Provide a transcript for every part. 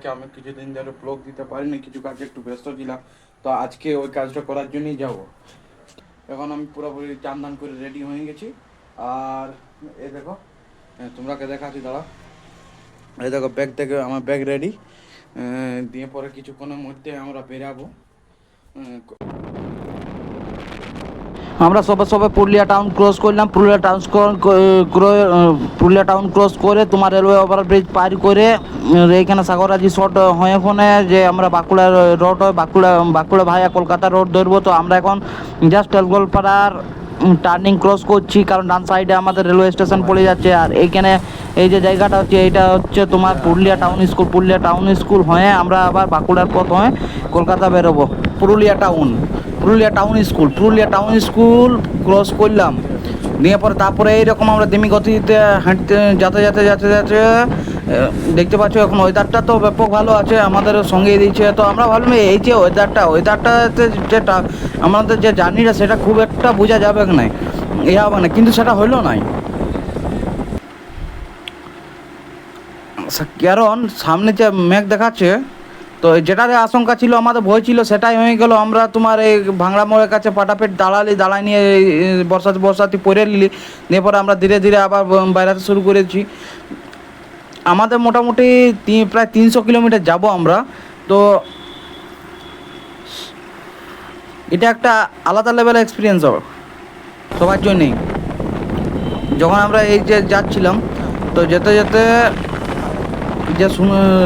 আজকে আমি কিছুদিন ধরে ব্লগ দিতে পারিনি, কিছু কাজে একটু ব্যস্ত ছিলাম। তো আজকে ওই কাজটা করার জন্যই যাব। এখন আমি পুরোপুরি চান দান করে রেডি হয়ে গেছি। আর এই দেখো, তোমরাকে দেখাচ্ছি, দাঁড়া। এই দেখো ব্যাগ থেকে আমার ব্যাগ রেডি। দিয়ে পরে কিছুক্ষণের মধ্যে আমরা বেরাবো। আমরা সবে সবে পুরুলিয়া টাউন ক্রস করলাম। পুরুলিয়া টাউন ক্রস করে তোমার রেলওয়ে ওভারব্রিজ পার করে এইখানে সাগরাজি শর্ট হয়ে ফোনে যে আমরা বাঁকুড়া রোড হয়, বাঁকুড়া ভাইয়া কলকাতা রোড ধরবো। তো আমরা এখন জাস্ট তেলগোলপাড়ার টার্নিং ক্রস করছি, কারণ ডান সাইডে আমাদের রেলওয়ে স্টেশন পড়ে যাচ্ছে। আর এইখানে এই যে জায়গাটা হচ্ছে, এইটা হচ্ছে তোমার পুরুলিয়া টাউন স্কুল হয়ে আমরা আবার বাঁকুড়ার পথ হয়ে কলকাতা বেরোবো। পুরুলিয়া টাউন স্কুল ক্রস করলাম। নিয়ে পরে তারপরে এইরকম আমরা দিমি গতিতে হাঁটতে যাতে দেখতে পাচ্ছ এখন ওয়েদারটা তো ব্যাপক ভালো আছে, আমাদের সঙ্গে দিয়েছে। তো আমরা ভাবলাম এই যে ওয়েদারটাতে যেটা আমাদের যে জার্নিটা সেটা খুব একটা বোঝা যাবে না, হবে না, কিন্তু সেটা হইলো নাই। কারণ সামনে যে মেঘ দেখাচ্ছে, তো যেটার আশঙ্কা ছিল, আমাদের ভয় ছিল, সেটাই হয়ে গেল। আমরা তোমার এই ভাঙড়া মোড়ের কাছে পাটাপেট দাঁড়াই নিয়ে বর্ষাতি পরে নিলি। নিয়ে পরে আমরা ধীরে ধীরে আবার বেড়াতে শুরু করেছি। আমাদের মোটামুটি প্রায় 300 কিলোমিটার যাব আমরা। তো এটা একটা আলাদা লেভেলের এক্সপিরিয়েন্স হবে সবার জন্যেই। যখন আমরা এই যে যাচ্ছিলাম, তো যেতে যেতে যে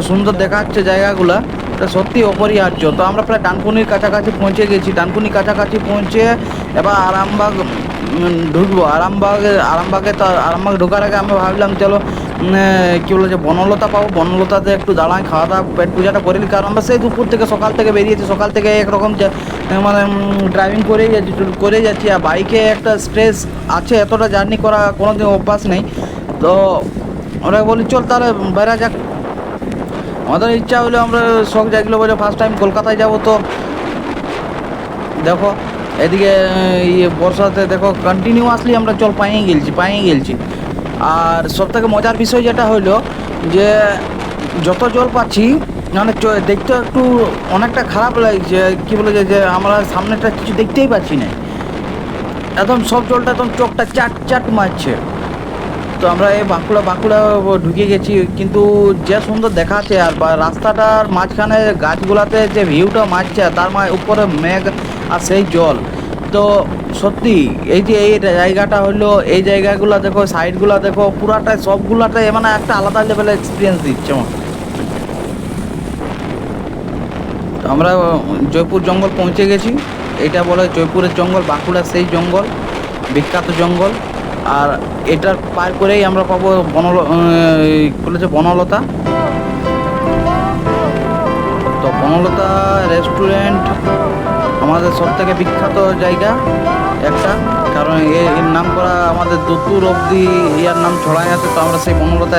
সুন্দর দেখাচ্ছে জায়গাগুলো, এটা সত্যি অপরিহার্য। তো আমরা প্রায় ডানকুনির কাছাকাছি পৌঁছে গেছি। ডানকুনির কাছাকাছি পৌঁছে এবার আরামবাগ ঢুকবো। আরামবাগ ঢোকার আগে আমরা ভাবলাম চলো কী বলো যে বনলতা পাবো, বনলতাতে একটু দাঁড়াই, খাওয়া দাওয়া পেট পূজাটা করে নিই। কারণ আমরা সেই দুপুর থেকে সকাল থেকে বেরিয়েছি, সকাল থেকে একরকম মানে ড্রাইভিং করেই যাচ্ছি। আর বাইকে একটা স্ট্রেস আছে, এতটা জার্নি করা কোনোদিন অভ্যাস নেই। তো আমরা বলি চল তাহলে বেরা যাক। আমাদের ইচ্ছা হলো, আমরা শখ জাগলো বলে ফার্স্ট টাইম কলকাতায় যাব। তো দেখো এদিকে বর্ষাতে দেখো কন্টিনিউয়াসলি আমরা জল পাইয়ে গেলছি। আর সবথেকে মজার বিষয় যেটা হলো যে যত জল পাচ্ছি, মানে দেখতে একটু অনেকটা খারাপ লাগছে। কী বলে যে আমরা সামনেটা কিছু দেখতেই পাচ্ছি না, একদম সব জলটা একদম চোখটা চাট মারছে। তো আমরা এই বাঁকুড়া ঢুকে গেছি, কিন্তু যে সুন্দর দেখাচ্ছে। আর রাস্তাটার মাঝখানে গাছগুলাতে যে ভিউটা মারছে, তার উপরে মেঘ আর সেই জল। তো সত্যি এই যে এই জায়গাটা হলো, এই জায়গাগুলো দেখো, সাইডগুলো দেখো, পুরাটাই সবগুলাটাই মানে একটা আলাদা লেভেলের এক্সপিরিয়েন্স দিচ্ছে আমার। আমরা জয়পুর জঙ্গল পৌঁছে গেছি। এটা বলে জয়পুরের জঙ্গল, বাঁকুড়ার সেই জঙ্গল, বিখ্যাত জঙ্গল। আর এটার পার করেই আমরা পাবো বনলতা। তো বনলতা রেস্টুরেন্ট আমাদের সব থেকে বিখ্যাত জায়গা একটা, কারণ এর নাম করা আমাদের দূর অবধি ইয়ার নাম ছড়াই আছে। তো আমরা সেই বনলতা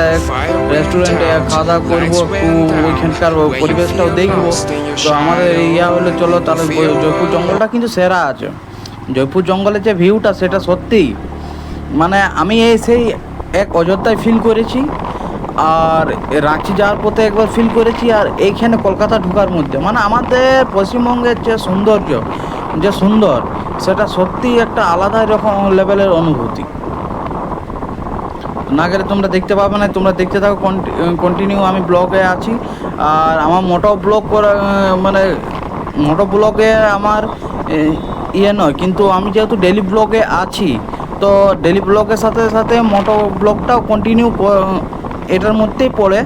রেস্টুরেন্টে খাওয়া দাওয়া করবো, একটু ওইখানকার পরিবেশটাও দেখবো। তো আমাদের ইয়া হলে চলো তাহলে জয়পুর জঙ্গলটা কিন্তু সেরা আছে। জয়পুর জঙ্গলের যে ভিউটা, সেটা সত্যিই মানে আমি সেই এক অযোধ্যায় ফিল করেছি, আর রাঁচি যাওয়ার পথে একবার ফিল করেছি, আর এইখানে কলকাতা ঢোকার মধ্যে মানে আমাদের পশ্চিমবঙ্গের যে সৌন্দর্য, যে সুন্দর, সেটা সত্যিই একটা আলাদা রকম লেভেলের অনুভূতি। না গেলে তোমরা দেখতে পাবে না। তোমরা দেখতে থাকো কন্টিনিউ, আমি ব্লগে আছি। আর আমার মোটো ব্লগে আমার ইয়ে নয়, কিন্তু আমি যেহেতু ডেলি ব্লগে আছি, তো ডেলি ব্লগের সাথে সাথে মোটো ব্লগটাও কন্টিনিউ এটার মধ্যেই পড়ে।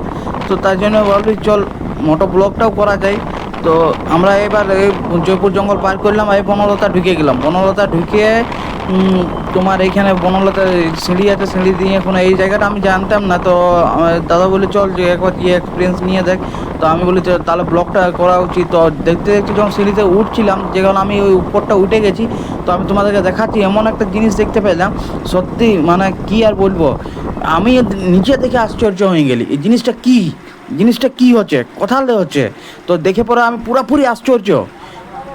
তো তাই জন্য ভাবলি চল মোটো ব্লগটাও করা যায়। তো আমরা এবার এই জয়পুর জঙ্গল পার করলাম, এই বনলতা ঢুকে গেলাম। বনলতা ঢুকে তোমার এইখানে বনলতা সিঁড়ি আছে, সিঁড়ি দিয়ে এখন এই জায়গাটা আমি জানতাম না। তো দাদা বলে চল যে একবার গিয়ে এক্সপিরিয়েন্স নিয়ে দেখ। তো আমি বলি তাহলে ব্লগটা করা উচিত। তো দেখতে দেখতে যখন সিঁড়িতে উঠছিলাম, যখন আমি ওই উপরটা উঠে গেছি, তো আমি তোমাদেরকে দেখাচ্ছি এমন একটা জিনিস দেখতে পেলাম, সত্যি মানে কি আর বলবো, আমি নিচে দেখে আশ্চর্য হয়ে গেলি। এই জিনিসটা কি হচ্ছে, কোথালে হচ্ছে। তো দেখে পরে আমি পুরোপুরি আশ্চর্য।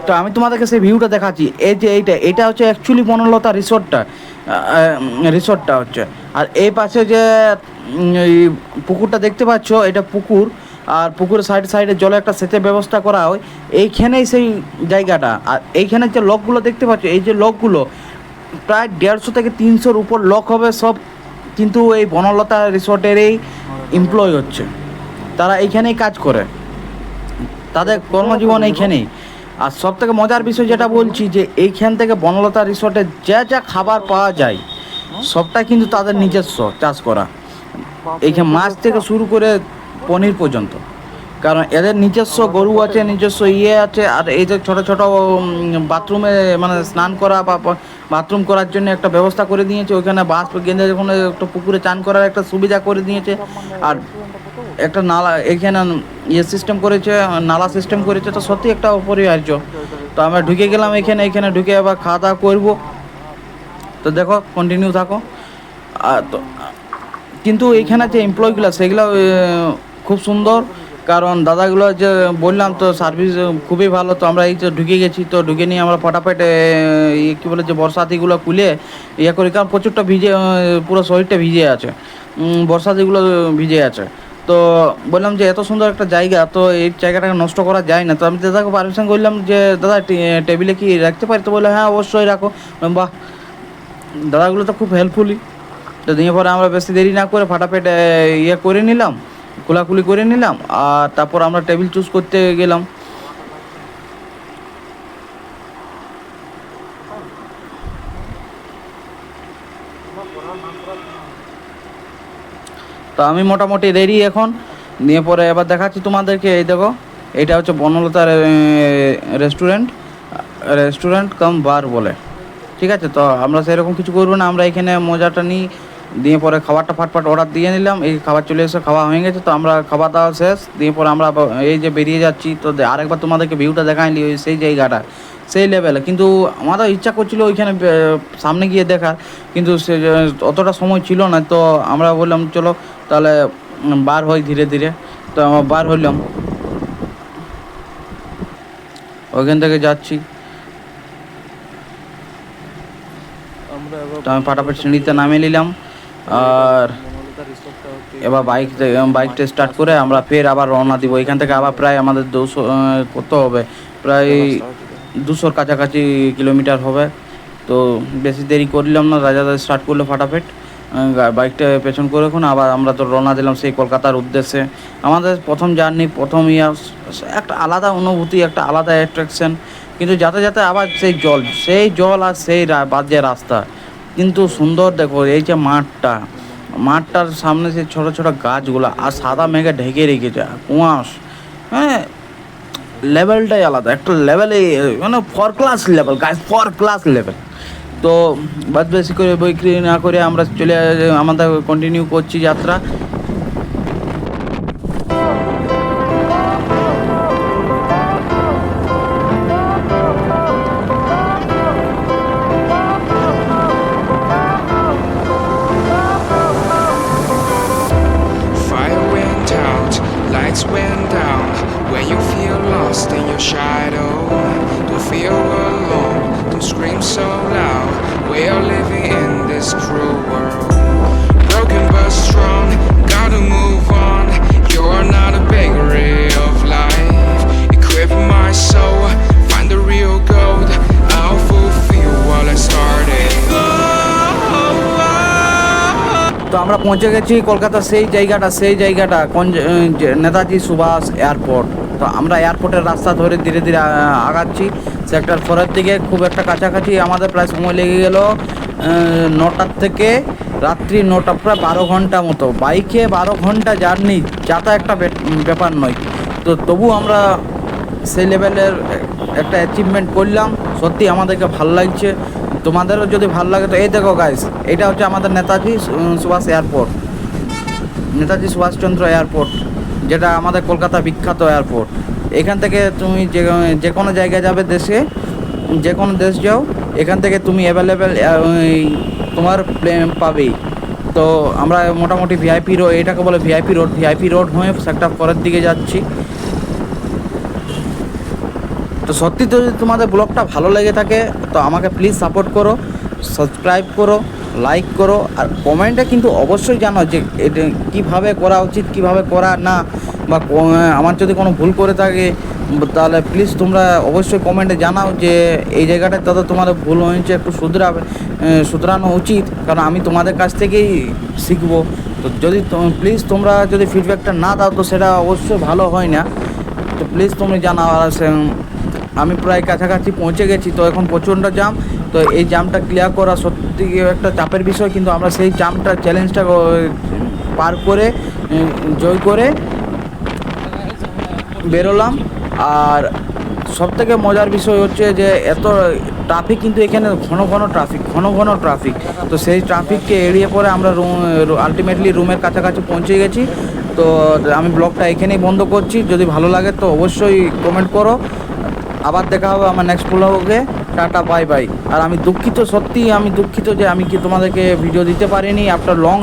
তো আমি তোমাদেরকে সেই ভিউটা দেখাচ্ছি। এই যে এইটা হচ্ছে অ্যাকচুয়ালি বনলতা রিসোর্টটা হচ্ছে। আর এই পাশে যে এই পুকুরটা দেখতে পাচ্ছ, এটা পুকুর। আর পুকুরের সাইডে জলে একটা সেচের ব্যবস্থা করা হয়। এইখানেই সেই জায়গাটা। আর এইখানে যে লকগুলো দেখতে পাচ্ছ, এই যে লকগুলো প্রায় 150 থেকে 300-র উপর লক হবে সব, কিন্তু এই বনলতা রিসোর্টেরই এমপ্লয় হচ্ছে, তারা এইখানেই কাজ করে, তাদের কর্মজীবন এইখানেই। আর সব থেকে মজার বিষয় যেটা বলছি, যে এইখান থেকে বনলতা রিসোর্টে যা খাবার পাওয়া যায় সবটাই কিন্তু তাদের নিজস্ব চাষ করা, এইখানে মাছ থেকে শুরু করে পনির পর্যন্ত। কারণ এদের নিজস্ব গরু আছে, নিজস্ব আছে। আর এই যে ছোটো ছোটো বাথরুমে মানে স্নান করা বা বাথরুম করার জন্য একটা ব্যবস্থা করে দিয়েছে, ওইখানে বাঁশ গেঁদে যখন একটা পুকুরে চান করার একটা সুবিধা করে দিয়েছে। আর একটা নালা এখানে সিস্টেম করেছে, নালা সিস্টেম করেছে, তো সত্যি একটা অপরিহার্য। তো আমরা ঢুকে গেলাম এখানে ঢুকে আবার খাওয়া দাওয়া করবো। তো দেখো, কন্টিনিউ থাকো। আর তো কিন্তু এইখানে যে এমপ্লয়গুলো সেগুলো খুব সুন্দর, কারণ দাদাগুলো যে বললাম তো সার্ভিস খুবই ভালো। তো আমরা এই যে ঢুকে গেছি, তো ঢুকে নিয়ে আমরা ফটাফট কী বলে যে বর্ষাতিগুলো খুলে করি, কারণ প্রচুরটা ভিজে, পুরো শরীরটা ভিজে আছে, বর্ষাতিগুলো ভিজে আছে। তো বললাম যে এত সুন্দর একটা জায়গা, তো এই জায়গাটাকে নষ্ট করা যায় না। তো আমি দাদাকে পারমিশন করলাম যে দাদা টেবিলে কি রাখতে পারি? তো বললো হ্যাঁ অবশ্যই রাখো। বাহ, দাদাগুলো তো খুব হেল্পফুলি। তো দিয়ে পরে আমরা বেশি দেরি না করে ফটাফট করে নিলাম, খোলাখুলি করে নিলাম। আর তারপর আমরা টেবিল চুজ করতে গেলাম। তো আমি মোটামুটি রেডি এখন। নিয়ে পরে এবার দেখাচ্ছি তোমাদেরকে। এই দেখো, এটা হচ্ছে বনলতা রেস্টুরেন্ট কাম বার বলে, ঠিক আছে। তো আমরা সেরকম কিছু করবো না, আমরা এখানে মজাটা নিই। দিয়ে পরে খাবারটা ফাটফাট অর্ডার দিয়ে নিলাম, এই খাবার চলে এসে খাওয়া হয়ে গেছে। তো আমরা খাওয়া দাওয়া শেষ, দিয়ে পরে আমরা এই যে বেরিয়ে যাচ্ছি। তো আরেকবার তোমাদেরকে ভিউটা দেখাইনি, ওই সেই জায়গাটা সেই লেভেলে। কিন্তু আমাদের ইচ্ছা করছিল ওইখানে সামনে গিয়ে দেখার, কিন্তু সে অতটা সময় ছিল না। তো আমরা বললাম চলো তাহলে বার হই ধীরে ধীরে। তো আমরা বার হইলাম, ওইখান থেকে যাচ্ছি। তো আমি ফাটাফাট সিঁড়িতে নামিয়ে নিলাম। আর এবার বাইকটা স্টার্ট করে আমরা ফের আবার রওনা দিব। এখান থেকে আবার প্রায় আমাদের 200 কত হবে, প্রায় 200-র কাছাকাছি কিলোমিটার হবে। তো বেশি দেরি করলাম না, রাজাদা স্টার্ট করলো ফাটাফাট বাইকটা পেছন করে। এখন আবার আমরা তো রওনা দিলাম সেই কলকাতার উদ্দেশ্যে। আমাদের প্রথম জার্নি, প্রথম একটা আলাদা অনুভূতি, একটা আলাদা অ্যাট্রাকশন। কিন্তু যাতে আবার সেই জল আর সেই বাজে রাস্তা, কিন্তু সুন্দর। দেখো এই যে মাঠটার সামনে সেই ছোটো ছোটো গাছগুলো, আর সাদা মেঘে ঢেকে রেখেছে কুয়াশ, হ্যাঁ লেভেলটাই আলাদা একটা লেভেলে, মানে ফর ক্লাস লেভেল। তো বাদ বেশি করে বিক্রি না করে আমরা আমাদের কন্টিনিউ করছি যাত্রা। Fire went out, lights went down. When you feel lost in your shadow, don't feel alone, don't scream so loud. We are living in this cruel world, broken but strong, gotta move on. You're not a bakery of life. Equip my soul, find the real gold. I'll fulfill what I started. তো আমরা পৌঁছে গেছি কলকাতার সেই জায়গাটা Netaji Subhash airport. তো আমরা এয়ারপোর্টের রাস্তা ধরে ধীরে ধীরে আগাচ্ছি সেক্টর 4-এর দিকে। খুব একটা কাছাকাছি, আমাদের প্রায় সময় লেগে গেল 9টার থেকে রাত্রি 9টা, প্রায় 12 ঘন্টা মতো। বাইকে 12 ঘন্টা জার্নি, যাতা একটা ব্যাপার নয়। তো তবু আমরা সেই লেভেলের একটা অ্যাচিভমেন্ট করলাম। সত্যি আমাদেরকে ভালো লাগছে, তোমাদেরও যদি ভালো লাগে। তো এই দেখো গাইস, এটা হচ্ছে আমাদের নেতাজি সুভাষচন্দ্র এয়ারপোর্ট, যেটা আমাদের কলকাতা বিখ্যাত এয়ারপোর্ট। এখান থেকে তুমি যে কোনো জায়গায় যাবে, যে কোনো দেশ যাও, এখান থেকে তুমি অ্যাভেলেবেল তোমার প্লেন পাবেই। তো আমরা মোটামুটি ভিআইপি রোড, এটাকে বলে ভিআইপি রোড হয়ে সেক্টর 4-এর দিকে যাচ্ছি। তো সত্যি তো যদি তোমাদের ব্লগটা ভালো লেগে থাকে তো আমাকে প্লিজ সাপোর্ট করো, সাবস্ক্রাইব করো, লাইক করো। আর কমেন্টে কিন্তু অবশ্যই জানো যে এটা কীভাবে করা উচিত, কীভাবে করা না বা আমার যদি কোনো ভুল করে থাকে তাহলে প্লিজ তোমরা অবশ্যই কমেন্টে জানাও যে এই জায়গাটায় দাদা তোমাদের ভুল হয়েছে, একটু শুধরানো উচিত, কারণ আমি তোমাদের কাছ থেকেই শিখবো। তো যদি প্লিজ তোমরা যদি ফিডব্যাকটা না দাও তো সেটা অবশ্যই ভালো হয় না। তো প্লিজ তুমি জানাও। আর আমি প্রায় কাছাকাছি পৌঁছে গেছি, তো এখন প্রচণ্ড জাম। তো এই জামটা ক্লিয়ার করা সত্যি একটা চাপের বিষয়, কিন্তু আমরা সেই জামটা চ্যালেঞ্জটা পার করে জয় করে বেরোলাম। আর সবথেকে মজার বিষয় হচ্ছে যে এত ট্রাফিক, কিন্তু এখানে ঘন ঘন ট্রাফিক। তো সেই ট্রাফিককে এড়িয়ে পরে আমরা আলটিমেটলি রুমের কাছাকাছি পৌঁছে গেছি। তো আমি ব্লগটা এখানেই বন্ধ করছি। যদি ভালো লাগে তো অবশ্যই কমেন্ট করো। আবার দেখা হবে আমার নেক্সট ব্লগে। Tata, bye bye. আর আমি দুঃখিত, সত্যিই আমি দুঃখিত যে আমি কি তোমাদেরকে ভিডিও দিতে পারিনি আফটার লং